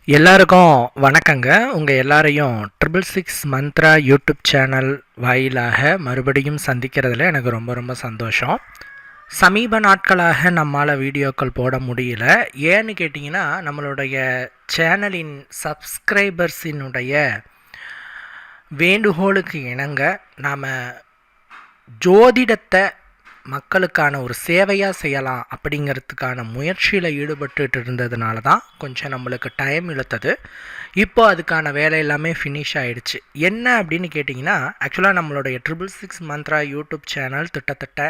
எல்லாருக்கும் வணக்கங்க. உங்கள் எல்லாரையும் 666 மந்த்ரா யூடியூப் சேனல் வாயிலாக மறுபடியும் சந்திக்கிறதுல எனக்கு ரொம்ப ரொம்ப சந்தோஷம். சமீப நாட்களாக நம்மால் வீடியோக்கள் போட முடியல. ஏன்னு கேட்டிங்கன்னா, நம்மளுடைய சேனலின் சப்ஸ்கிரைபர்ஸினுடைய வேண்டுகோளுக்கு இணங்க நாம் ஜோதிடத்தை மக்களுக்கான ஒரு சேவையாக செய்யலாம் அப்படிங்கிறதுக்கான முயற்சியில் ஈடுபட்டு இருந்ததுனால தான் கொஞ்சம் நம்மளுக்கு டைம் இழுத்தது. இப்போ அதுக்கான வேலை எல்லாமே ஃபினிஷ் ஆகிடுச்சு. என்ன அப்படின்னு கேட்டிங்கன்னா, ஆக்சுவலாக நம்மளுடைய 666 மந்த்ரா யூடியூப் சேனல் கிட்டத்தட்ட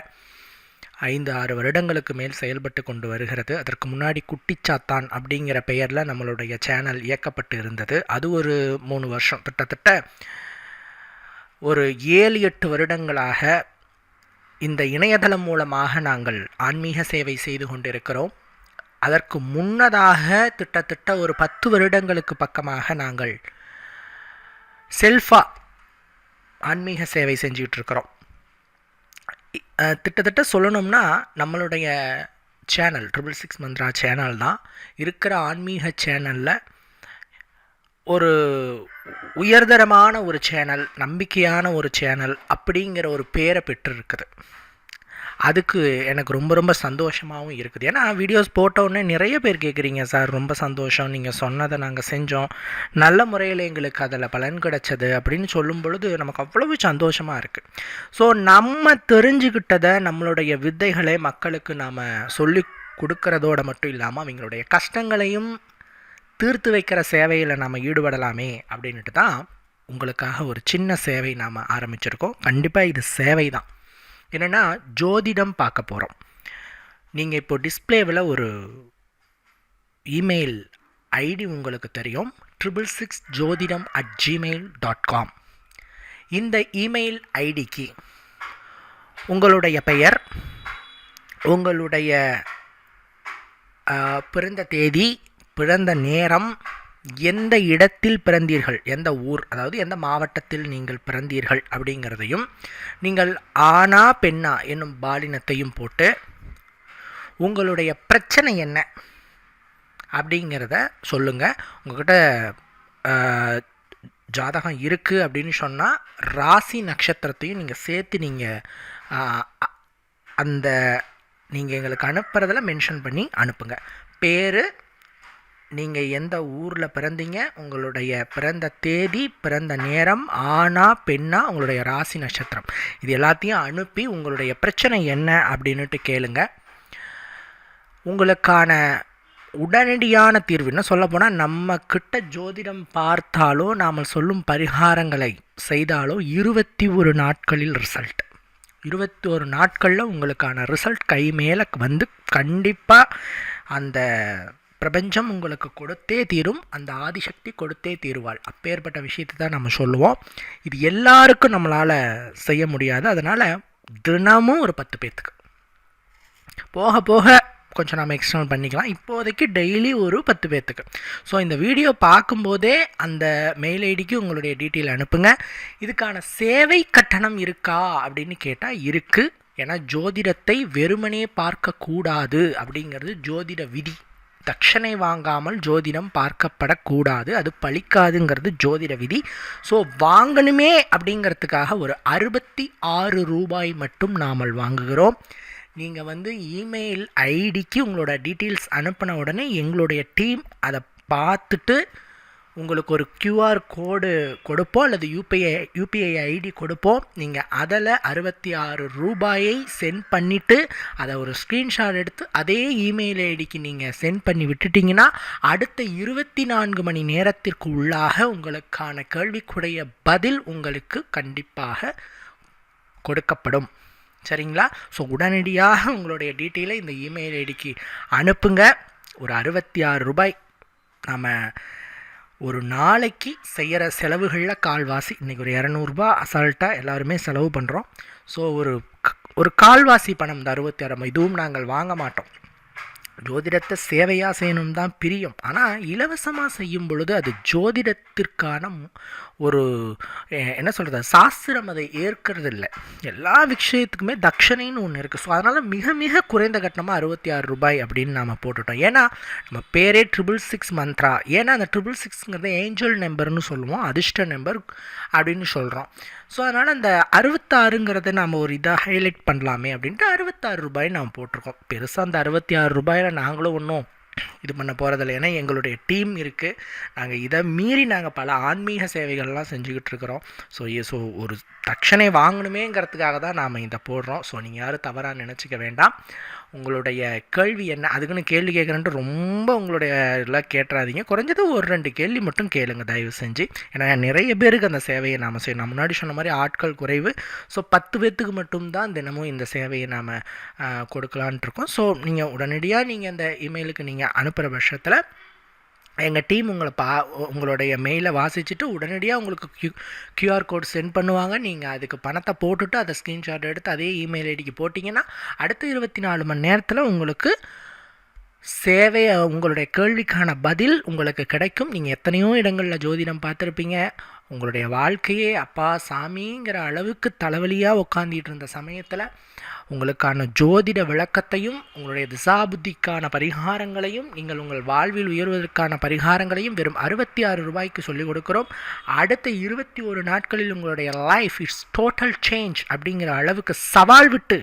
5-6 வருடங்களுக்கு மேல் செயல்பட்டு கொண்டு வருகிறது. அதற்கு முன்னாடி குட்டிச்சாத்தான் அப்படிங்கிற பெயரில் நம்மளுடைய சேனல் இயக்கப்பட்டு இருந்தது. அது ஒரு 3 வருஷம், கிட்டத்தட்ட ஒரு 7-8 வருடங்களாக இந்த இணையதளம் மூலமாக நாங்கள் ஆன்மீக சேவை செய்து கொண்டிருக்கிறோம். அதற்கு முன்னதாக கிட்டத்தட்ட ஒரு 10 வருடங்களுக்கு பக்கமாக நாங்கள் செல்ஃபாக ஆன்மீக சேவை செஞ்சிட்ருக்கிறோம். கிட்டத்தட்ட சொல்லணும்னா நம்மளுடைய சேனல் 666 மந்த்ரா சேனல் தான் இருக்கிற ஆன்மீக சேனலில் ஒரு உயர்தரமான ஒரு சேனல், நம்பிக்கையான ஒரு சேனல் அப்படிங்கிற ஒரு பேரை பெற்றிருக்குது. அதுக்கு எனக்கு ரொம்ப ரொம்ப சந்தோஷமாகவும் இருக்குது. ஏன்னா வீடியோஸ் போட்டோடனே நிறைய பேர் கேட்குறீங்க, சார் ரொம்ப சந்தோஷம், நீங்கள் சொன்னதை நாங்கள் செஞ்சோம், நல்ல முறையில் எங்களுக்கு அதில் பலன் கிடச்சது அப்படின்னு சொல்லும் பொழுது நமக்கு அவ்வளவு சந்தோஷமாக இருக்குது. ஸோ நம்ம தெரிஞ்சுக்கிட்டதை, நம்மளுடைய வித்தைகளை மக்களுக்கு நாம் சொல்லி கொடுக்கறதோடு மட்டும் இல்லாமல் அவங்களுடைய கஷ்டங்களையும் தீர்த்து வைக்கிற சேவையில் நாம் ஈடுபடலாமே அப்படின்ட்டு தான் உங்களுக்காக ஒரு சின்ன சேவை நாம் ஆரம்பிச்சிருக்கோம். கண்டிப்பாக இது சேவை தான். என்னென்னா, ஜோதிடம் பார்க்க போகிறோம். நீங்கள் இப்போ டிஸ்பிளேவில் ஒரு இமெயில் ஐடி உங்களுக்கு தெரியும், 666jodidam@gmail.com. இந்த இமெயில் ஐடிக்கு உங்களுடைய பெயர், உங்களுடைய பிறந்த தேதி, பிறந்த நேரம், எந்த இடத்தில் பிறந்தீர்கள், எந்த ஊர், அதாவது எந்த மாவட்டத்தில் நீங்கள் பிறந்தீர்கள் அப்படிங்கிறதையும், நீங்கள் ஆனா பெண்ணா என்னும் பாலினத்தையும் போட்டு உங்களுடைய பிரச்சனை என்ன அப்படிங்கிறத சொல்லுங்கள். உங்கள்கிட்ட ஜாதகம் இருக்குது அப்படின்னு சொன்னால் ராசி நட்சத்திரத்தையும் நீங்கள் சேர்த்து நீங்கள் அந்த நீங்கள் எங்களுக்கு அனுப்புறதில் மென்ஷன் பண்ணி அனுப்புங்க. பேர், நீங்கள் எந்த ஊரில் பிறந்தீங்க, உங்களுடைய பிறந்த தேதி, பிறந்த நேரம், ஆணா பெண்ணா, உங்களுடைய ராசி நட்சத்திரம், இது எல்லாத்தையும் அனுப்பி உங்களுடைய பிரச்சனை என்ன அப்படின்ட்டு கேளுங்க. உங்களுக்கான உடனடியான தீர்வுன்னு சொல்லப்போனால், நம்ம கிட்ட ஜோதிடம் பார்த்தாலோ நாம் சொல்லும் பரிகாரங்களை செய்தாலோ 21 நாட்களில் ரிசல்ட். 21 நாட்களில் உங்களுக்கான ரிசல்ட் கை மேலே வந்து கண்டிப்பாக அந்த பிரபஞ்சம் உங்களுக்கு கொடுத்தே தீரும், அந்த ஆதிசக்தி கொடுத்தே தீருவாள். அப்பேற்பட்ட விஷயத்தை தான் நம்ம சொல்லுவோம். இது எல்லாருக்கும் நம்மளால் செய்ய முடியாது. அதனால் தினமும் ஒரு 10 பேர்த்துக்கு, போக போக கொஞ்சம் நம்ம எக்ஸ்டர்னல் பண்ணிக்கலாம். இப்போதைக்கு டெய்லி ஒரு 10 பேர்த்துக்கு. ஸோ இந்த வீடியோ பார்க்கும்போதே அந்த மெயில் ஐடிக்கு உங்களுடைய டீட்டெயில் அனுப்புங்க. இதுக்கான சேவை கட்டணம் இருக்கா அப்படின்னு கேட்டால் இருக்குது. ஏன்னா ஜோதிடத்தை வெறுமனே பார்க்கக்கூடாது அப்படிங்கிறது ஜோதிட விதி. தட்சணை வாங்காமல் ஜோதிடம் பார்க்கப்படக்கூடாது, அது பழிக்காதுங்கிறது ஜோதிட விதி. ஸோ வாங்கணுமே அப்படிங்கிறதுக்காக ஒரு 66 ரூபாய் மட்டும் நாம் வாங்குகிறோம். நீங்கள் இமெயில் ஐடிக்கு உங்களோட டீட்டெயில்ஸ் அனுப்பின உடனே எங்களுடைய டீம் அதை பார்த்துட்டு உங்களுக்கு ஒரு QR கோடு கொடுப்போம், அல்லது யூபிஐ ஐடி கொடுப்போம். நீங்கள் அதில் 66 ரூபாயை சென்ட் பண்ணிவிட்டு அதை ஒரு ஸ்க்ரீன்ஷாட் எடுத்து அதே இமெயில் ஐடிக்கு நீங்கள் சென்ட் பண்ணி விட்டுட்டிங்கன்னா அடுத்த 24 மணி நேரத்திற்கு உள்ளாக உங்களுக்கான கேள்விக்குடைய பதில் உங்களுக்கு கண்டிப்பாக கொடுக்கப்படும். சரிங்களா? ஸோ உடனடியாக உங்களுடைய டீட்டெயிலை இந்த இமெயில் ஐடிக்கு அனுப்புங்க. ஒரு 66 ரூபாய் நம்ம ஒரு நாளைக்கு செய்கிற செலவுகளில் கால்வாசி, இன்றைக்கி ஒரு 200 அசால்ட்டாக எல்லாருமே செலவு பண்ணுறோம். ஸோ ஒரு கால்வாசி பணம் இந்த 66, இதுவும் நாங்கள் வாங்க மாட்டோம். ஜோதிடத்தை சேவையாக செய்யணும் தான் பிரியம். ஆனால் இலவசமாக செய்யும் பொழுது அது ஜோதிடத்திற்கான ஒரு என்ன சொல்கிறது, சாஸ்திரம் அதை ஏற்கிறது இல்லை. எல்லா விஷயத்துக்குமே தட்சணைன்னு ஒன்று இருக்குது. ஸோ அதனால் மிக மிக குறைந்த கட்டணமாக 66 ரூபாய் அப்படின்னு நாம் போட்டுட்டோம். ஏன்னா நம்ம பேரே 666 மந்த்ரா. ஏன்னா அந்த 666ங்கிறது ஏஞ்சல் நம்பர்னு சொல்லுவோம், அதிர்ஷ்ட நம்பர் அப்படின்னு சொல்கிறோம். ஸோ அதனால் அந்த 66ங்கிறத நம்ம ஒரு இதாக ஹைலைட் பண்ணலாமே அப்படின்ட்டு 66 ரூபாய் நாம் போட்டிருக்கோம். பெருசாக அந்த 66 ரூபாயில் நாங்களும் ஒன்றும் இது பண்ண போகிறதில்ல. ஏன்னா எங்களுடைய டீம் இருக்குது, நாங்கள் இதை மீறி நாங்கள் பல ஆன்மீக சேவைகள்லாம் செஞ்சுக்கிட்டு இருக்கிறோம். ஸோ ஒரு தட்சணை வாங்கணுமேங்கிறதுக்காக தான் நாம் இதை போடுறோம். ஸோ நீங்கள் யாரும் தவறாக நினச்சிக்க வேண்டாம். உங்களுடைய கேள்வி என்ன, அதுக்குன்னு கேள்வி கேட்குறேன்ட்டு ரொம்ப உங்களுடைய இதெல்லாம் கேட்டுறாதீங்க. குறைஞ்சது ஒரு 2 கேள்வி மட்டும் கேளுங்க தயவு செஞ்சு. ஏன்னா நிறைய பேருக்கு அந்த சேவையை நாம் செய்யணும். நான் முன்னாடி சொன்ன மாதிரி ஆட்கள் குறைவு. ஸோ 10 பேர்த்துக்கு மட்டும்தான் தினமும் இந்த சேவையை நாம் கொடுக்கலான்ட்டு இருக்கோம். ஸோ நீங்கள் உடனடியாக நீங்கள் அந்த இமெயிலுக்கு நீங்கள் அனுப்புகிற பட்சத்தில் எங்கள் டீம் உங்களுடைய மெயிலை வாசிச்சுட்டு உடனடியாக உங்களுக்கு கியூஆர் கோட் சென்ட் பண்ணுவாங்க. நீங்கள் அதுக்கு பணத்தை போட்டுட்டு அதை ஸ்க்ரீன்ஷாட் எடுத்து அதே இமெயில் ஐடிக்கு போட்டிங்கன்னா அடுத்த 24 மணி நேரத்தில் உங்களுக்கு சேவை, உங்களுடைய கேள்விக்கான பதில் உங்களுக்கு கிடைக்கும். நீங்கள் எத்தனையோ இடங்களில் ஜோதிடம் பார்த்துருப்பீங்க. உங்களுடைய வாழ்க்கையே அப்பா சாமிங்கிற அளவுக்கு தலைவலியாக உட்காந்துட்டு இருந்த சமயத்தில் உங்களுக்கான ஜோதிட விளக்கத்தையும் உங்களுடைய திசாபுத்திக்கான பரிகாரங்களையும் நீங்கள் உங்கள் வாழ்வில் உயர்வதற்கான பரிகாரங்களையும் வெறும் 66 ரூபாய்க்கு சொல்லிக் கொடுக்குறோம். அடுத்த 21 நாட்களில் உங்களுடைய லைஃப் இட்ஸ் டோட்டல் சேஞ்ச் அப்படிங்கிற அளவுக்கு சவால் விட்டு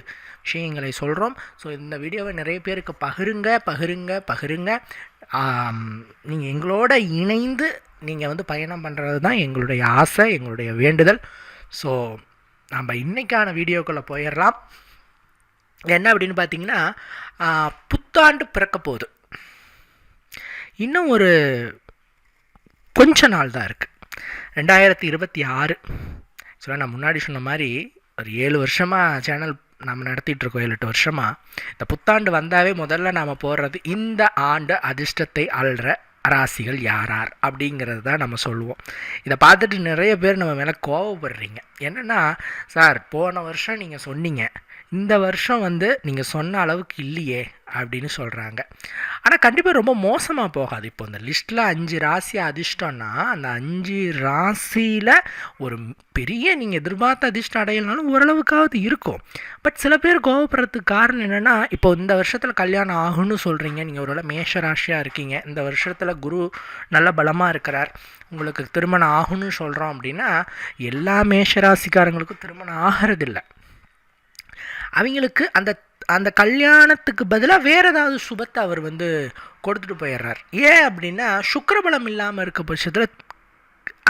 விஷயங்களை சொல்கிறோம். ஸோ இந்த வீடியோவை நிறைய பேருக்கு பகிருங்க. நீங்கள் எங்களோட இணைந்து நீங்கள் பயணம் பண்ணுறது தான் எங்களுடைய ஆசை, எங்களுடைய வேண்டுதல். ஸோ நம்ம இன்றைக்கான வீடியோக்குள்ளே போயிடலாம். என்ன அப்படின்னு பார்த்தீங்கன்னா, புத்தாண்டு பிறக்க போகுது. இன்னும் ஒரு கொஞ்ச நாள் தான் இருக்குது, 2026. ஸோ நான் முன்னாடி சொன்ன மாதிரி ஒரு 7 வருஷமாக சேனல் நம்ம நடத்திட்டுருக்கோம், 7-8 வருஷமாக. இந்த புத்தாண்டு வந்தாவே முதல்ல நாம் போடுறது இந்த ஆண்டு அதிர்ஷ்டத்தை அள்ளுற ராசிகள் யார் அப்படிங்கிறது தான் நம்ம சொல்லுவோம். இதை பார்த்துட்டு நிறைய பேர் நம்ம மேலே கோவப்படுறீங்க. என்னென்னா, சார் போன வருஷம் நீங்கள் சொன்னீங்க, இந்த வருஷம் நீங்கள் சொன்ன அளவுக்கு இல்லையே அப்படின்னு சொல்கிறாங்க. ஆனால் கண்டிப்பாக ரொம்ப மோசமாக போகாது. இப்போ இந்த லிஸ்ட்டில் 5 ராசி அதிர்ஷ்டம்னா அந்த 5 ராசியில் ஒரு பெரிய நீங்கள் எதிர்பார்த்த அதிர்ஷ்டம் அடையலனாலும் ஓரளவுக்காவது இருக்கும். பட் சில பேர் கோவப்படுறதுக்கு காரணம் என்னென்னா, இப்போ இந்த வருஷத்தில் கல்யாணம் ஆகும்னு சொல்கிறீங்க, நீங்கள் ஒருவேளை மேஷ ராசியாக இருக்கீங்க, இந்த வருஷத்தில் குரு நல்ல பலமாக இருக்கிறார், உங்களுக்கு திருமணம் ஆகும்னு சொல்கிறோம் அப்படின்னா எல்லா மேஷராசிக்காரங்களுக்கும் திருமணம் ஆகிறதில்லை. அவங்களுக்கு அந்த கல்யாணத்துக்கு பதிலாக வேறு ஏதாவது சுபத்தை அவர் கொடுத்துட்டு போயிடுறார். ஏன் அப்படின்னா, சுக்கிரபலம் இல்லாமல் இருக்க பட்சத்தில்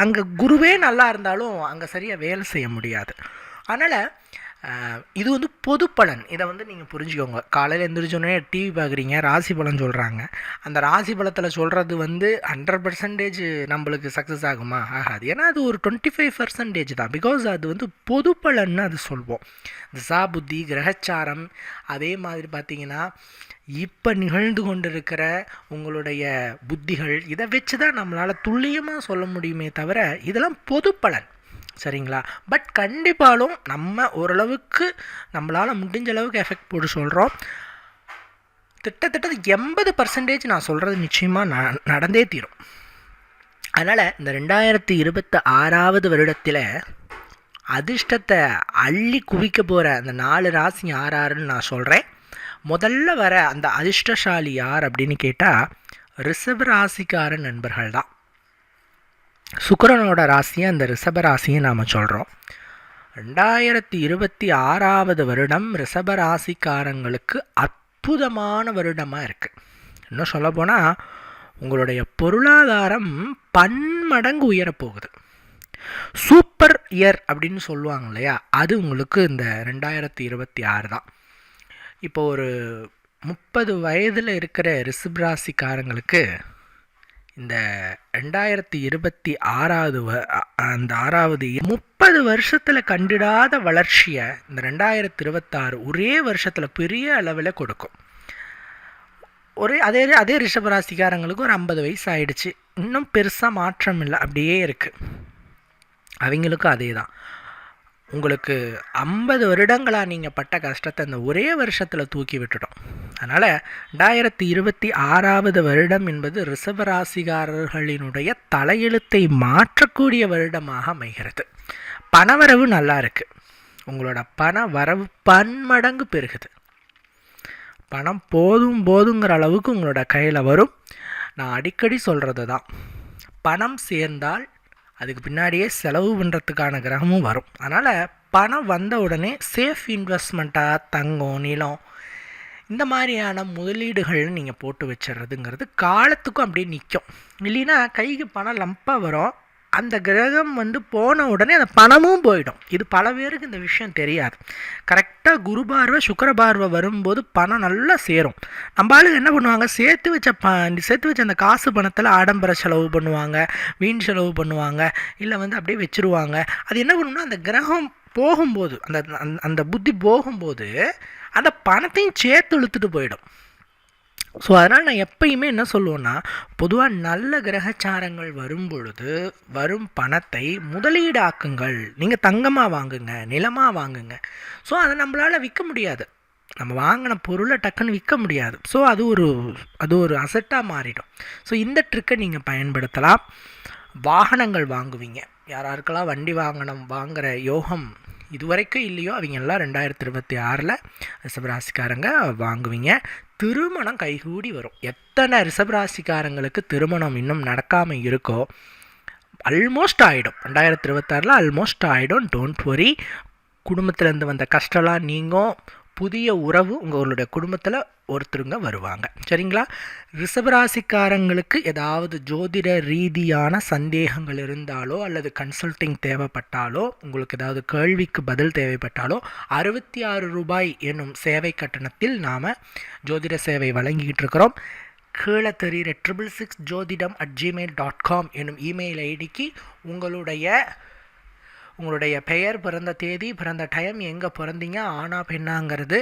அங்கே குருவே நல்லா இருந்தாலும் அங்கே சரியாக வேலை செய்ய முடியாது. அதனால் இது பொது பலன். இதை நீங்கள் புரிஞ்சுக்கோங்க. காலையில் எழுந்திரிச்சோன்னே டிவி பார்க்குறீங்க, ராசி பலன் சொல்கிறாங்க. அந்த ராசி பலத்தில் சொல்கிறது 100% நம்மளுக்கு சக்ஸஸ் ஆகுமா? ஆகாது. ஏன்னா அது ஒரு 25% தான். பிகாஸ் அது பொது பலன்னு அது சொல்வோம். திசா புத்தி, கிரகச்சாரம், அதே மாதிரி பார்த்திங்கன்னா இப்போ நிகழ்ந்து கொண்டிருக்கிற உங்களுடைய புத்திகள், இதை வச்சு தான் நம்மளால் துல்லியமாக சொல்ல முடியுமே தவிர இதெல்லாம் பொது பலன். சரிங்களா? பட் கண்டிப்பாலும் நம்ம ஓரளவுக்கு நம்மளால் முடிஞ்ச அளவுக்கு எஃபெக்ட் போட்டு சொல்கிறோம். கிட்டத்தட்ட 80% நான் சொல்கிறது நிச்சயமாக நடந்தே தீரும். அதனால் இந்த 2026 வருடத்தில் அதிர்ஷ்டத்தை அள்ளி குவிக்க போகிற அந்த 4 ராசி யாருன்னு நான் சொல்கிறேன். முதல்ல வர அந்த அதிர்ஷ்டசாலி யார் அப்படின்னு கேட்டால் ரிஷப ராசிக்கார நண்பர்கள் தான். சுக்கிரனோட ராசியை அந்த ரிஷப ராசியை நாம் சொல்கிறோம். 2026 வருடம் ரிஷப ராசிக்காரங்களுக்கு அற்புதமான வருடமாக இருக்குது. இன்னும் சொல்லப்போனால் உங்களுடைய பொருளாதாரம் பன்மடங்கு உயரப்போகுது. சூப்பர் இயர் அப்படின்னு சொல்லுவாங்க இல்லையா, அது உங்களுக்கு இந்த 2026 தான். இப்போ ஒரு 30 வயதில் இருக்கிற ரிஷப ராசிக்காரங்களுக்கு இந்த 2026 அந்த 30 வருஷத்தில் கண்டிடாத வளர்ச்சியை இந்த 2026 ஒரே வருஷத்தில் பெரிய அளவில் கொடுக்கும். அதே ரிஷபராசிக்காரங்களுக்கு ஒரு 50 வயசு ஆயிடுச்சு, இன்னும் பெருசாக மாற்றம் இல்லை, அப்படியே இருக்குது. அவங்களுக்கும் அதே தான். உங்களுக்கு 50 வருடங்களாக நீங்கள் பட்ட கஷ்டத்தை இந்த ஒரே வருஷத்தில் தூக்கி விட்டுட்டோம். அதனால் 2026 வருடம் என்பது ரிஷபராசிக்காரர்களினுடைய தலையெழுத்தை மாற்றக்கூடிய வருடமாக அமைகிறது. பணவரவு நல்லா இருக்குது. உங்களோட பண வரவு பன்மடங்கு பெருகுது. பணம் போதுங்கிற அளவுக்கு உங்களோட கையில் வரும். நான் அடிக்கடி சொல்கிறது தான், பணம் சேர்ந்தால் அதுக்கு பின்னாடியே செலவு பண்ணுறதுக்கான கிரகமும் வரும். அதனால் பணம் வந்த உடனே சேஃப் இன்வெஸ்ட்மெண்ட்டாக தங்கம், நிலம், இந்த மாதிரியான முதலீடுகள் நீங்கள் போட்டு வச்சிடுறதுங்கிறது காலத்துக்கும் அப்படியே நிற்கும். இல்லைன்னா கைக்கு பணம் லம்பாக வரும், அந்த கிரகம் போன உடனே அந்த பணமும் போயிடும். இது பல பேருக்கு இந்த விஷயம் தெரியாது. கரெக்டாக குரு பார்வை சுக்கிர பார்வை வரும்போது பணம் நல்லா சேரும். நம்ம ஆளுங்க என்ன பண்ணுவாங்க, சேர்த்து வச்ச அந்த காசு பணத்தில் ஆடம்பர செலவு பண்ணுவாங்க, வீண் செலவு பண்ணுவாங்க, இல்லை அப்படியே வச்சுருவாங்க. அது என்ன பண்ணுன்னா, அந்த கிரகம் போகும்போது, அந்த அந்த புத்தி போகும்போது அந்த பணத்தையும் சேர்த்து இழுத்துட்டு போயிடும். ஸோ அதனால் நான் எப்பயுமே என்ன சொல்லுவேன்னா, பொதுவாக நல்ல கிரகச்சாரங்கள் வரும் பொழுது வரும் பணத்தை முதலீடாக்குங்கள். நீங்கள் தங்கமாக வாங்குங்க, நிலமாக வாங்குங்க. ஸோ அதை நம்மளால் விற்க முடியாது. நம்ம வாங்கின பொருளை டக்குன்னு விற்க முடியாது. ஸோ அது ஒரு அசட்டாக மாறிடும். ஸோ இந்த ட்ரிக்கை நீங்கள் பயன்படுத்தலாம். வாகனங்கள் வாங்குவீங்க. யாராருக்கெல்லாம் வண்டி வாங்குகிற யோகம் இதுவரைக்கும் இல்லையோ அவங்க எல்லாம் 2026 ரிஷபராசிக்காரங்க வாங்குவீங்க. திருமணம் கைகூடி வரும். எத்தனை ரிஷபராசிக்காரங்களுக்கு திருமணம் இன்னும் நடக்காமல் இருக்கோ ஆல்மோஸ்ட் ஆகிடும். 2026 ஆல்மோஸ்ட் ஆகிடும். Don't worry. குடும்பத்திலேருந்து வந்த கஷ்டம்லாம் நீங்கும். புதிய உறவு உங்களுடைய குடும்பத்தில் ஒருத்தருங்க வருவாங்க. சரிங்களா? ரிஷபராசிக்காரங்களுக்கு ஏதாவது ஜோதிட ரீதியான சந்தேகங்கள் இருந்தாலோ அல்லது கன்சல்டிங் தேவைப்பட்டாலோ, உங்களுக்கு ஏதாவது கேள்விக்கு பதில் தேவைப்பட்டாலோ 66 ரூபாய் என்னும் சேவை கட்டணத்தில் நாம் ஜோதிட சேவை வழங்கிக்கிட்டு இருக்கிறோம். கீழே தெரிகிற 666jodidam@gmail.com என்னும் இமெயில் ஐடிக்கு உங்களுடைய பெயர், பிறந்த தேதி, பிறந்த டைம், எங்கே பிறந்தீங்க, ஆனா பெண்ணாங்கிறது,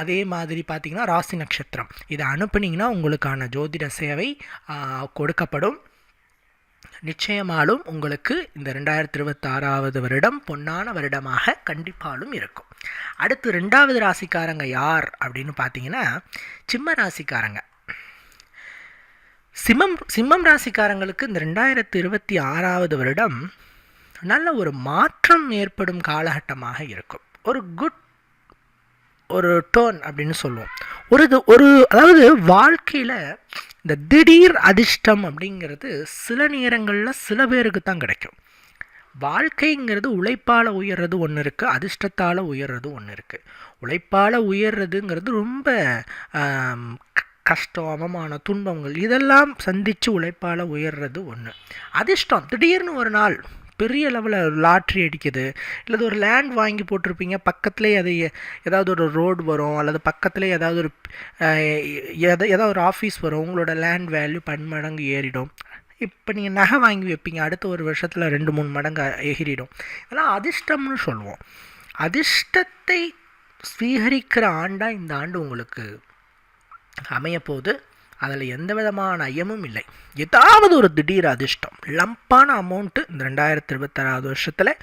அதே மாதிரி பார்த்திங்கன்னா ராசி நட்சத்திரம், இதை அனுப்புனீங்கன்னா உங்களுக்கான ஜோதிட சேவை கொடுக்கப்படும். நிச்சயமாலும் உங்களுக்கு இந்த 2026 வருடம் பொன்னான வருடமாக கண்டிப்பாலும் இருக்கும். அடுத்து 2வது ராசிக்காரங்க யார் அப்படின்னு பார்த்தீங்கன்னா சிம்ம ராசிக்காரங்க. சிம்மம் ராசிக்காரங்களுக்கு இந்த 2026 வருடம் நல்ல ஒரு மாற்றம் ஏற்படும் காலகட்டமாக இருக்கும். ஒரு டோன் அப்படின்னு சொல்லுவோம். அதாவது வாழ்க்கையில் இந்த திடீர் அதிர்ஷ்டம் அப்படிங்கிறது சில நேரங்களில் சில பேருக்கு தான் கிடைக்கும். வாழ்க்கைங்கிறது உழைப்பால் உயர்றது ஒன்று இருக்குது, அதிர்ஷ்டத்தால் உயர்றது ஒன்று இருக்குது. உழைப்பால் உயர்றதுங்கிறது ரொம்ப கஷ்டம், அவமானம், துன்பங்கள் இதெல்லாம் சந்தித்து உழைப்பால் உயர்றது ஒன்று. அதிர்ஷ்டம் திடீர்னு ஒரு நாள் பெரிய லெவலில் லாட்ரி அடிக்குது, இல்லை ஒரு லேண்ட் வாங்கி போட்டிருப்பீங்க, பக்கத்துலேயே அது ஏதாவது ஒரு ரோடு வரும், அல்லது பக்கத்துலேயே ஏதாவது ஒரு ஆஃபீஸ் வரும், உங்களோட லேண்ட் வேல்யூ பன்மடங்கு ஏறிடும். இப்போ நீங்கள் நகை வாங்கி வைப்பீங்க, அடுத்த ஒரு வருஷத்தில் 2-3 மடங்கு எகிறிடும். இதெல்லாம் அதிர்ஷ்டம்னு சொல்லுவோம். அதிர்ஷ்டத்தை ஸ்வீகரிக்கிற ஆண்டாக இந்த ஆண்டு உங்களுக்கு அமையப்போகுது. அதில் எந்த விதமான ஐயமும் இல்லை. ஏதாவது ஒரு திடீர் அதிர்ஷ்டம், லம்பான அமௌண்ட்டு இந்த 2026 வருஷத்தில்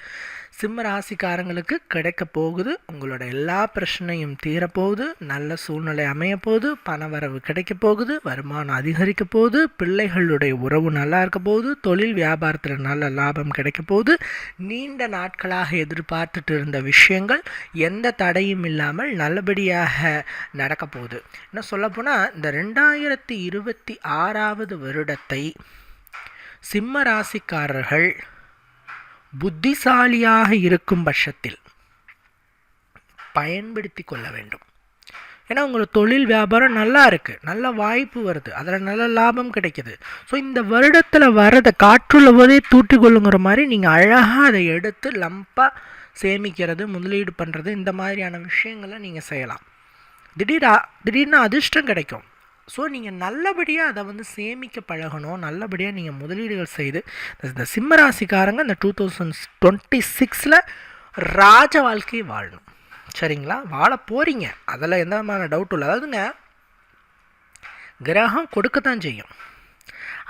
சிம்ம ராசிக்காரங்களுக்கு கிடைக்க போகுது. உங்களோட எல்லா பிரச்சனையும் தீரப்போகுது, நல்ல சூழ்நிலை அமைய போகுது, பணவரவு கிடைக்க போகுது, வருமானம் அதிகரிக்க போகுது, பிள்ளைகளுடைய உறவு நல்லா இருக்க போகுது, தொழில் வியாபாரத்தில் நல்ல லாபம் கிடைக்க போகுது. நீண்ட நாட்களாக எதிர்பார்த்துட்டு இருந்த விஷயங்கள் எந்த தடையும் இல்லாமல் நல்லபடியாக நடக்க போகுது. என்ன சொல்லப்போனால் இந்த 2026 வருடத்தை சிம்ம ராசிக்காரர்கள் புத்திசாலியாக இருக்கும் பட்சத்தில் பயன்படுத்தி கொள்ள வேண்டும். ஏன்னா உங்களுக்கு தொழில் வியாபாரம் நல்லா இருக்குது, நல்ல வாய்ப்பு வருது, அதில் நல்ல லாபம் கிடைக்கிது. ஸோ இந்த வருடத்தில் வரதை காற்றுள்ள போதே தூட்டி கொள்ளுங்கிற மாதிரி நீங்கள் அழகாக அதை எடுத்து லம்பாக சேமிக்கிறது, முதலீடு பண்ணுறது, இந்த மாதிரியான விஷயங்களை நீங்கள் செய்யலாம். திடீர்னு அதிர்ஷ்டம் கிடைக்கும். ஸோ நீங்கள் நல்லபடியாக அதை சேமிக்க பழகணும். நல்லபடியாக நீங்கள் முதலீடுகள் செய்து இந்த சிம்மராசிக்காரங்க இந்த 2026 ராஜ வாழ்க்கையை வாழணும். சரிங்களா? வாழ போகிறீங்க, அதில் எந்த விதமான டவுட்டும் இல்லை. அதாவதுங்க, கிரகம் கொடுக்கத்தான் செய்யும்.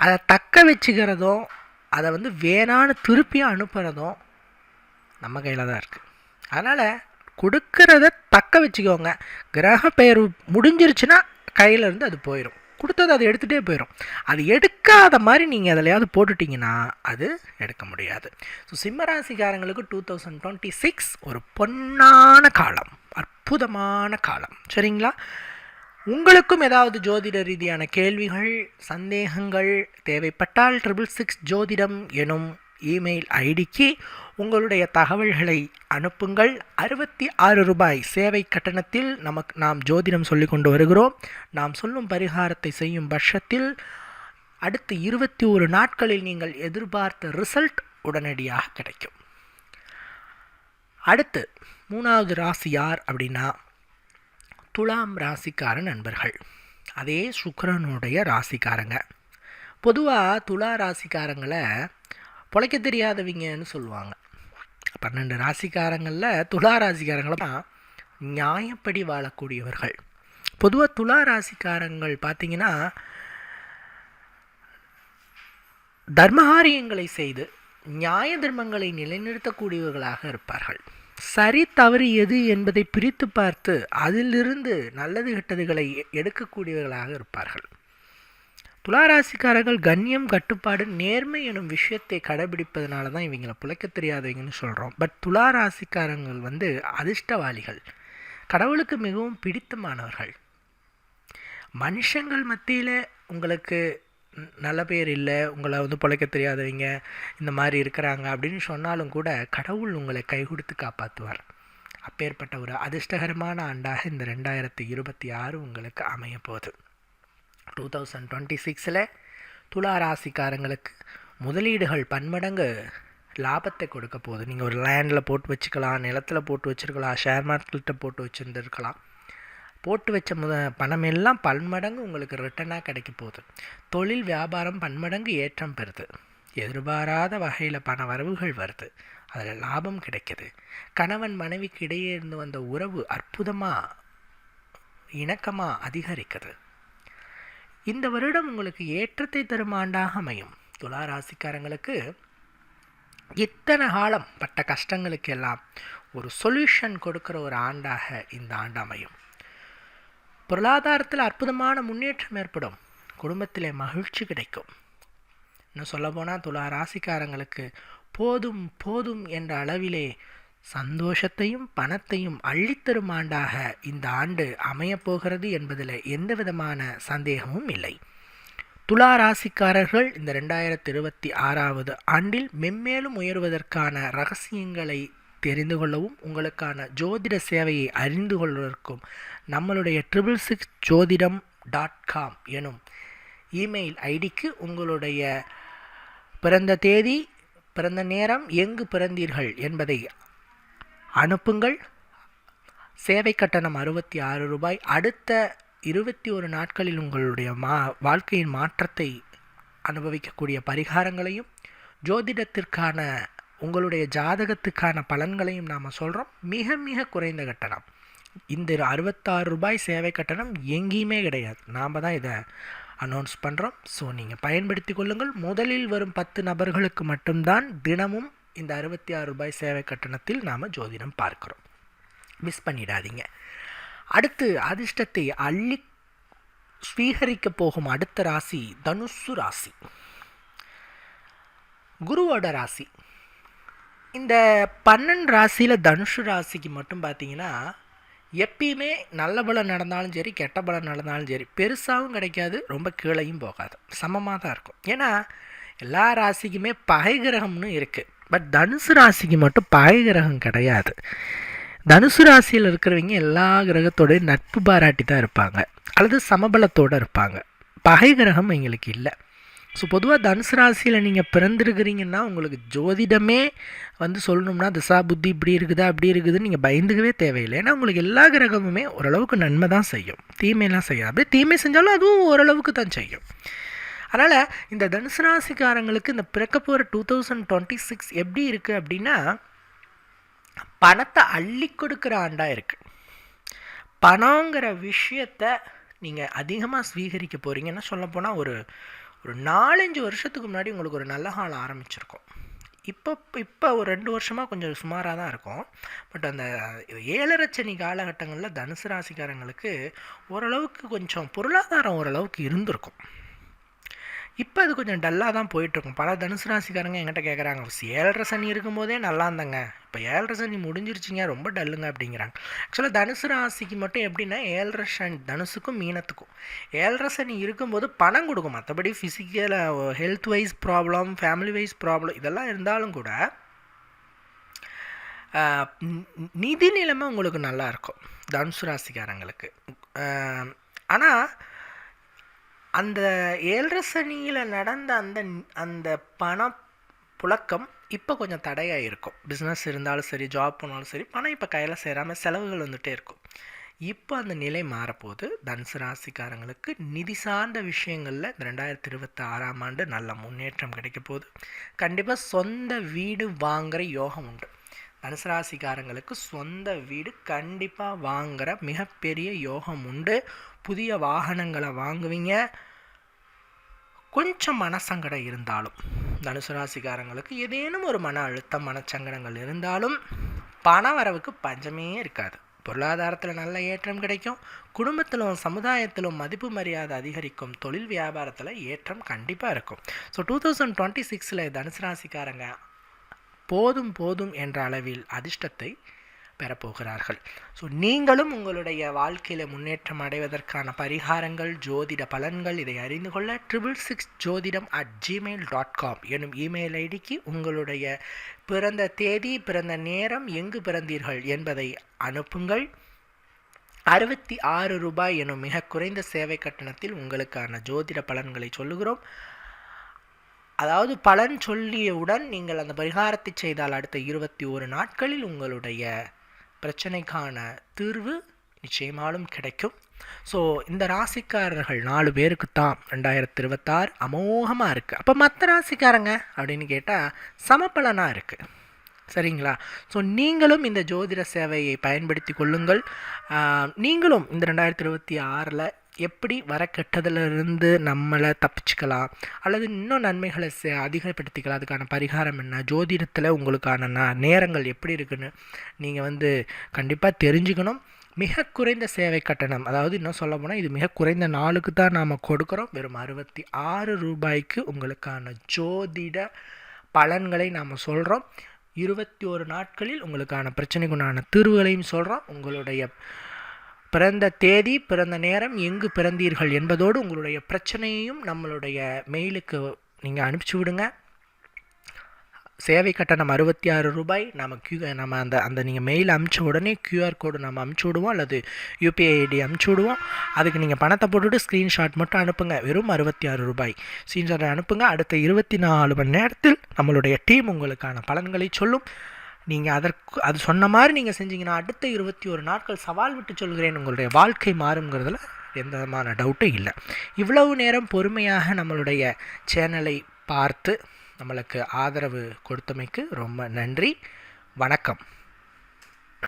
அதை தக்க வச்சுக்கிறதும் அதை வேணான்னு திருப்பியும் அனுப்புகிறதும் நம்ம கையில் தான் இருக்குது. அதனால் கொடுக்கறத தக்க வச்சுக்கோங்க. கிரக பெயர் முடிஞ்சிருச்சுன்னா கையிலேருந்து அது போயிடும். கொடுத்தது அது எடுத்துகிட்டே போயிடும். அது எடுக்காத மாதிரி நீங்கள் எதுலையாவது போட்டுட்டிங்கன்னா அது எடுக்க முடியாது. ஸோ சிம்மராசிக்காரங்களுக்கு 2026 ஒரு பொன்னான காலம், அற்புதமான காலம். சரிங்களா? உங்களுக்கும் ஏதாவது ஜோதிட ரீதியான கேள்விகள், சந்தேகங்கள் தேவைப்பட்டால் 666 ஜோதிடம் எனும் இமெயில் ஐடிக்கு உங்களுடைய தகவல்களை அனுப்புங்கள். 66 ரூபாய் சேவை கட்டணத்தில் நாம் ஜோதிடம் சொல்லி கொண்டு வருகிறோம். நாம் சொல்லும் பரிகாரத்தை செய்யும் பட்சத்தில் அடுத்து 21 நாட்களில் நீங்கள் எதிர்பார்த்த ரிசல்ட் உடனடியாக கிடைக்கும். அடுத்து 3வது ராசி யார் அப்படின்னா துலாம் ராசிக்கார நண்பர்கள். அதே சுக்கிரனுடைய ராசிக்காரங்க. பொதுவாக துலா ராசிக்காரங்களை பொழைக்க தெரியாதவங்கன்னு சொல்லுவாங்க. 12 ராசிக்காரங்களில் துலா ராசிக்காரங்களை தான் நியாயப்படி வாழக்கூடியவர்கள். பொதுவாக துலா ராசிக்காரங்கள் பார்த்திங்கன்னா தர்மகாரியங்களை செய்து நியாய தர்மங்களை நிலைநிறுத்தக்கூடியவர்களாக இருப்பார்கள். சரி தவறு எது என்பதை பிரித்து பார்த்து அதிலிருந்து நல்லது கெட்டதுகளை எடுக்கக்கூடியவர்களாக இருப்பார்கள். துளாராசிக்காரர்கள் கண்ணியம், கட்டுப்பாடு, நேர்மை எனும் விஷயத்தை கடைபிடிப்பதனால தான் இவங்களை பிழைக்க தெரியாதவங்கன்னு சொல்கிறோம். பட் துளாராசிக்காரங்கள் அதிர்ஷ்டவாளிகள், கடவுளுக்கு மிகவும் பிடித்தமானவர்கள். மனுஷங்கள் மத்தியில் உங்களுக்கு நல்ல பேர் இல்லை, உங்களை பிழைக்க தெரியாதவங்க இந்த மாதிரி இருக்கிறாங்க அப்படின்னு சொன்னாலும் கூட கடவுள் உங்களை கை கொடுத்து காப்பாற்றுவார். அப்பேற்பட்ட ஒரு அதிர்ஷ்டகரமான ஆண்டாக இந்த 2026 உங்களுக்கு அமைய போகுது. 2026 துலா ராசிக்காரங்களுக்கு முதலீடுகள் பன்மடங்கு லாபத்தை கொடுக்க போகுது. நீங்கள் ஒரு லேண்டில் போட்டு வச்சுக்கலாம், நிலத்தில் போட்டு வச்சுருக்கலாம், ஷேர் மார்க்கெட்டில் போட்டு வச்சுருந்துருக்கலாம். போட்டு வச்ச பணமெல்லாம் பன்மடங்கு உங்களுக்கு ரிட்டனாக கிடைக்க போகுது. தொழில் வியாபாரம் பன்மடங்கு ஏற்றம் பெறுது. எதிர்பாராத வகையில் பண வரவுகள் வருது, அதில் லாபம் கிடைக்கிது. கணவன் மனைவிக்கு இடையே இருந்து வந்த உறவு அற்புதமாக இணக்கமாக அதிகரிக்குது. இந்த வருடம் உங்களுக்கு ஏற்றத்தை தரும் ஆண்டாக அமையும். துலா ராசிக்காரங்களுக்கு இத்தனை காலம் பட்ட கஷ்டங்களுக்கு எல்லாம் ஒரு சொல்யூஷன் கொடுக்குற ஒரு ஆண்டாக இந்த ஆண்டு அமையும். பொருளாதாரத்தில் அற்புதமான முன்னேற்றம் ஏற்படும். குடும்பத்திலே மகிழ்ச்சி கிடைக்கும். இன்னும் சொல்ல போனால் துலா ராசிக்காரங்களுக்கு போதும் போதும் என்ற அளவிலே சந்தோஷத்தையும் பணத்தையும் அள்ளித்தரும் ஆண்டாக இந்த ஆண்டு அமையப்போகிறது என்பதில் எந்த விதமான சந்தேகமும் இல்லை. துலா ராசிக்காரர்கள் இந்த 2026 ஆண்டில் மென்மேலும் உயர்வதற்கான ரகசியங்களை தெரிந்து கொள்ளவும் உங்களுக்கான ஜோதிட சேவையை அறிந்து கொள்வதற்கும் நம்மளுடைய 666 ஜோதிடம்.com எனும் இமெயில் ஐடிக்கு உங்களுடைய பிறந்த தேதி, பிறந்த நேரம், எங்கு பிறந்தீர்கள் என்பதை அனுப்புங்கள். சேவை கட்டணம் 66 ரூபாய். அடுத்த 21 நாட்களில் உங்களுடைய வாழ்க்கையின் மாற்றத்தை அனுபவிக்கக்கூடிய பரிகாரங்களையும் ஜோதிடத்திற்கான உங்களுடைய ஜாதகத்துக்கான பலன்களையும் நாம் சொல்கிறோம். மிக மிக குறைந்த கட்டணம். இந்த 66 ரூபாய் சேவை கட்டணம் எங்கேயுமே கிடையாது. நாம் தான் இதை அனௌன்ஸ் பண்ணுறோம். ஸோ நீங்கள் பயன்படுத்தி கொள்ளுங்கள். முதலில் வரும் 10 நபர்களுக்கு மட்டும்தான் தினமும் இந்த 66 ரூபாய் சேவை கட்டணத்தில் நாம் ஜோதிடம் பார்க்குறோம். மிஸ் பண்ணிடாதீங்க. அடுத்து அதிர்ஷ்டத்தை அள்ளி ஸ்வீகரிக்க போகும் அடுத்த ராசி தனுசு ராசி. குருவோட ராசி. இந்த 12 ராசியில் தனுசு ராசிக்கு மட்டும் பார்த்தீங்கன்னா எப்பயுமே நல்ல பலன் நடந்தாலும் சரி, கெட்ட பலன் நடந்தாலும் சரி, பெருசாகவும் கிடைக்காது, ரொம்ப கீழையும் போகாது, சமமாக தான் இருக்கும். ஏன்னா எல்லா ராசிக்குமே பகை கிரகம்னு இருக்குது. பட் தனுசு ராசிக்கு மட்டும் பகை கிரகம் கிடையாது. தனுசு ராசியில் இருக்கிறவங்க எல்லா கிரகத்தோடைய நட்பு பாராட்டி தான் இருப்பாங்க, அல்லது சமபலத்தோடு இருப்பாங்க. பகை கிரகம் எங்களுக்கு இல்லை. ஸோ பொதுவாக தனுசு ராசியில் நீங்கள் பிறந்திருக்கிறீங்கன்னா உங்களுக்கு ஜோதிடமே சொல்லணும்னா திசா புத்தி இப்படி இருக்குதா அப்படி இருக்குதுன்னு நீங்கள் பயந்துக்கவே தேவையில்லை. ஏன்னா உங்களுக்கு எல்லா கிரகமுமே ஓரளவுக்கு நன்மை தான் செய்யும், தீமையெல்லாம் செய்யும். அப்படியே தீமை செஞ்சாலும் அதுவும் ஓரளவுக்கு தான் செய்யும். அதனால் இந்த தனுசு ராசிக்காரங்களுக்கு இந்த பிறக்க போகிற 2026 எப்படி இருக்குது அப்படின்னா பணத்தை அள்ளி கொடுக்குற ஆண்டாக இருக்குது. பணங்கிற விஷயத்தை நீங்கள் அதிகமாக ஸ்வீகரிக்க போகிறீங்கன்னா சொல்லப்போனால் ஒரு 4-5 வருஷத்துக்கு முன்னாடி உங்களுக்கு ஒரு நல்ல காலம் ஆரம்பிச்சிருக்கும். இப்போ இப்போ ஒரு 2 வருஷமாக கொஞ்சம் சுமாராக தான் இருக்கும். பட் அந்த 7.5 சனி காலகட்டங்களில் தனுசு ராசிக்காரங்களுக்கு ஓரளவுக்கு கொஞ்சம் பொருளாதாரம் ஓரளவுக்கு இருந்திருக்கும். இப்போ அது கொஞ்சம் டல்லாக தான் போயிட்டுருக்கும். பல தனுசு ராசிக்காரங்க என்கிட்ட கேட்குறாங்க, 7.5 சனி இருக்கும்போதே நல்லா இருந்தாங்க, இப்போ 7.5 சனி முடிஞ்சிருச்சிங்க, ரொம்ப டல்லுங்க அப்படிங்கிறாங்க. ஆக்சுவலாக தனுசு ராசிக்கு மட்டும் எப்படின்னா 7.5 சனி, தனுசுக்கும் மீனத்துக்கும் 7.5 சனி இருக்கும்போது பணம் கொடுக்கும். மற்றபடி physical health wise problem, family wise problem இதெல்லாம் இருந்தாலும் கூட நிதி நிலைமை உங்களுக்கு நல்லா இருக்கும் தனுசு ராசிக்காரங்களுக்கு. ஆனால் அந்த 7.5 சனியில் நடந்த அந்த அந்த பண புழக்கம் இப்போ கொஞ்சம் தடையாக இருக்கும். பிஸ்னஸ் இருந்தாலும் சரி, ஜாப் போனாலும் சரி, பணம் இப்போ கையில் சேராமல் செலவுகள் வந்துகிட்டே இருக்கும். இப்போ அந்த நிலை மாறப்போது. தனுசு ராசிக்காரங்களுக்கு நிதி சார்ந்த விஷயங்களில் இந்த 2026ஆம் ஆண்டு நல்ல முன்னேற்றம் கிடைக்க போகுது. கண்டிப்பாக சொந்த வீடு வாங்குகிற யோகம் உண்டு. தனுசு ராசிக்காரங்களுக்கு சொந்த வீடு கண்டிப்பாக வாங்குகிற மிகப்பெரிய யோகம் உண்டு. புதிய வாகனங்களை வாங்குவீங்க. கொஞ்சம் மனசங்கடம் இருந்தாலும் தனுசு ராசிக்காரங்களுக்கு ஏதேனும் ஒரு மன அழுத்தம், மனச்சங்கடங்கள் இருந்தாலும் பண வரவுக்கு பஞ்சமே இருக்காது. பொருளாதாரத்தில் நல்ல ஏற்றம் கிடைக்கும். குடும்பத்திலும் சமுதாயத்திலும் மதிப்பு மரியாதை அதிகரிக்கும். தொழில் வியாபாரத்தில் ஏற்றம் கண்டிப்பாக இருக்கும். ஸோ 2026 தனுசு ராசிக்காரங்க போதும் போதும் என்ற அளவில் அதிர்ஷ்டத்தை பெறப்போகிறார்கள். ஸோ நீங்களும் உங்களுடைய வாழ்க்கையில் முன்னேற்றம் அடைவதற்கான பரிகாரங்கள், ஜோதிட பலன்கள் இதை அறிந்து கொள்ள 666jodidam@gmail.com எனும் இமெயில் ஐடிக்கு உங்களுடைய பிறந்த தேதி, பிறந்த நேரம், எங்கு பிறந்தீர்கள் என்பதை அனுப்புங்கள். 66 ரூபாய் எனும் மிக குறைந்த சேவை கட்டணத்தில் உங்களுக்கான ஜோதிட பலன்களை சொல்லுகிறோம். அதாவது பலன் சொல்லியவுடன் நீங்கள் அந்த பரிகாரத்தை செய்தால் அடுத்த 21 நாட்களில் உங்களுடைய பிரச்சனைக்கான தீர்வு நிச்சயமாலும் கிடைக்கும். ஸோ இந்த ராசிக்காரர்கள் 4 பேருக்கு தான் 2026 அமோகமாக இருக்குது. அப்போ மற்ற ராசிக்காரங்க அப்படின்னு கேட்டால் சமபலனாக இருக்குது. சரிங்களா? ஸோ நீங்களும் இந்த ஜோதிட சேவையை பயன்படுத்தி கொள்ளுங்கள். நீங்களும் இந்த 2026 எப்படி வர கெட்டதிலிருந்து நம்மளை தப்பிச்சுக்கலாம் அல்லது இன்னும் நன்மைகளை அதிகப்படுத்திக்கலாம், அதுக்கான பரிகாரம் என்ன, ஜோதிடத்தில் உங்களுக்கான நேரங்கள் எப்படி இருக்குன்னு நீங்கள் கண்டிப்பாக தெரிஞ்சுக்கணும். மிக குறைந்த சேவை கட்டணம், அதாவது இன்னும் சொல்ல போனால் இது மிக குறைந்த நாளுக்கு தான் நாம் கொடுக்குறோம். வெறும் 66 ரூபாய்க்கு உங்களுக்கான ஜோதிட பலன்களை நாம் சொல்கிறோம். 21 நாட்களில் உங்களுக்கான பிரச்சனைக்குண்டான தீர்வுகளையும் சொல்கிறோம். உங்களுடைய பிறந்த தேதி, பிறந்த நேரம், எங்கு பிறந்தீர்கள் என்பதோடு உங்களுடைய பிரச்சனையையும் நம்மளுடைய மெயிலுக்கு நீங்கள் அனுப்பிச்சி விடுங்க. சேவை கட்டணம் 66 ரூபாய். நம்ம அந்த நீங்கள் மெயில் அனுப்பிச்ச உடனே கியூஆர் கோடு நம்ம அனுப்பிச்சி விடுவோம் அல்லது யூபிஐ ஐடி அனுப்பிச்சி விடுவோம். அதுக்கு நீங்கள் பணத்தை போட்டுவிட்டு ஸ்க்ரீன்ஷாட் மட்டும் அனுப்புங்க. வெறும் 66 ரூபாய் ஸ்க்ரீன்ஷாட் அனுப்புங்க. அடுத்த 24 மணி நேரத்தில் நம்மளுடைய டீம் உங்களுக்கான பலன்களை சொல்லும். நீங்கள் அது சொன்ன மாதிரி நீங்கள் செஞ்சீங்கன்னா அடுத்த 21 நாட்கள் சவால் விட்டு சொல்கிறேன், உங்களுடைய வாழ்க்கை மாறுங்கிறதுல எந்த விதமான டவுட்டும் இல்லை. இவ்வளவு நேரம் பொறுமையாக நம்மளுடைய சேனலை பார்த்து நம்மளுக்கு ஆதரவு கொடுத்தமைக்கு ரொம்ப நன்றி. வணக்கம்.